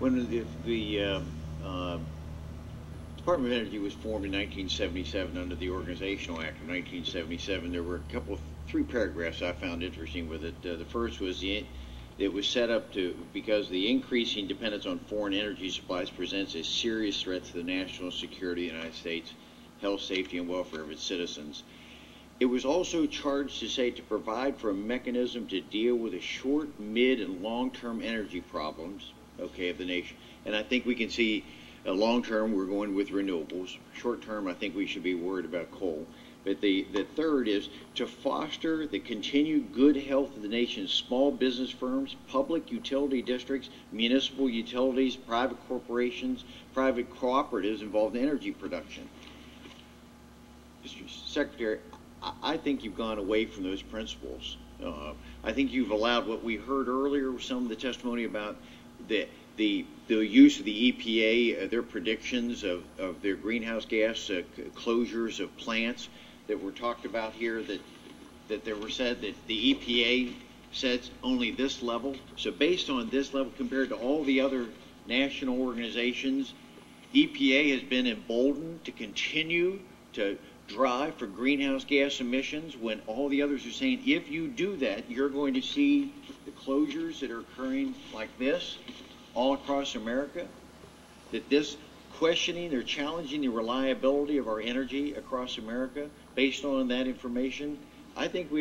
When the Department of Energy was formed in 1977 under the Organizational Act of 1977, there were three paragraphs I found interesting with it. The first was it was set up because the increasing dependence on foreign energy supplies presents a serious threat to the national security of the United States, health, safety, and welfare of its citizens. It was also charged to provide for a mechanism to deal with the short, mid, and long-term energy problems, of the nation. And I think we can see long-term we're going with renewables. Short-term, I think we should be worried about coal. But the third is to foster the continued good health of the nation's small business firms, public utility districts, municipal utilities, private corporations, private cooperatives involved in energy production. Mr. Secretary, I think you've gone away from those principles. I think you've allowed what we heard earlier, some of the testimony about the use of the EPA, their predictions of their greenhouse gas closures of plants that were talked about here, that there were said that the EPA sets only this level. So based on this level compared to all the other national organizations, EPA has been emboldened to continue to drive for greenhouse gas emissions when all the others are saying if you do that, you're going to see the closures that are occurring like this all across America, that this questioning or challenging the reliability of our energy across America based on that information, I think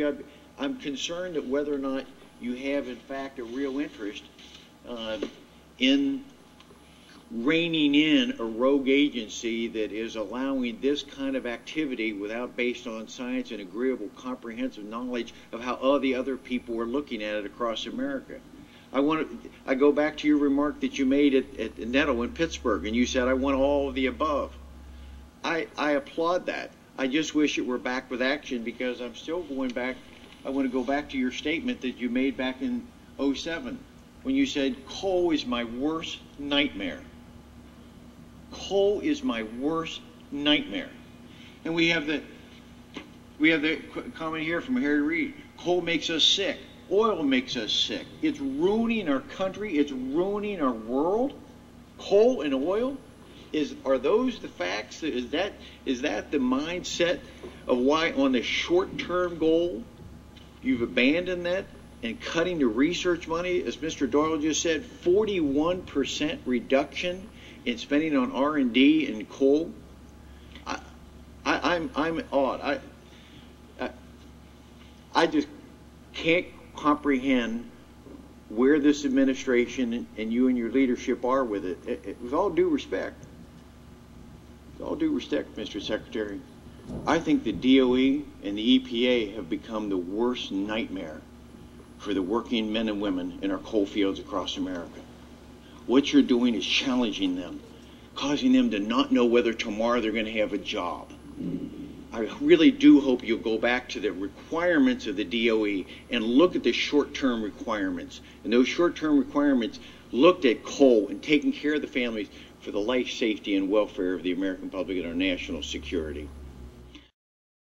I'm concerned that whether or not you have in fact a real interest in reining in a rogue agency that is allowing this kind of activity without based on science and agreeable comprehensive knowledge of how all the other people are looking at it across America. I go back to your remark that you made at Nettle in Pittsburgh, and you said, I want all of the above. I applaud that. I just wish it were back with action, because I'm still going back. I want to go back to your statement that you made back in '07 when you said, coal is my worst nightmare. Coal is my worst nightmare. And we have the comment here from Harry Reid. Coal makes us sick. Oil makes us sick. It's ruining our country. It's ruining our world. Coal and oil, are those the facts? Is that the mindset of why on the short-term goal you've abandoned that and cutting the research money? As Mr. Doyle just said, 41% reduction in spending on R&D and coal. I'm awed. I just can't comprehend where this administration and you and your leadership are with it. With all due respect, Mr. Secretary, I think the DOE and the EPA have become the worst nightmare for the working men and women in our coal fields across America. What you're doing is challenging them, causing them to not know whether tomorrow they're going to have a job. I really do hope you'll go back to the requirements of the DOE and look at the short-term requirements. And those short-term requirements looked at coal and taking care of the families for the life, safety, and welfare of the American public and our national security.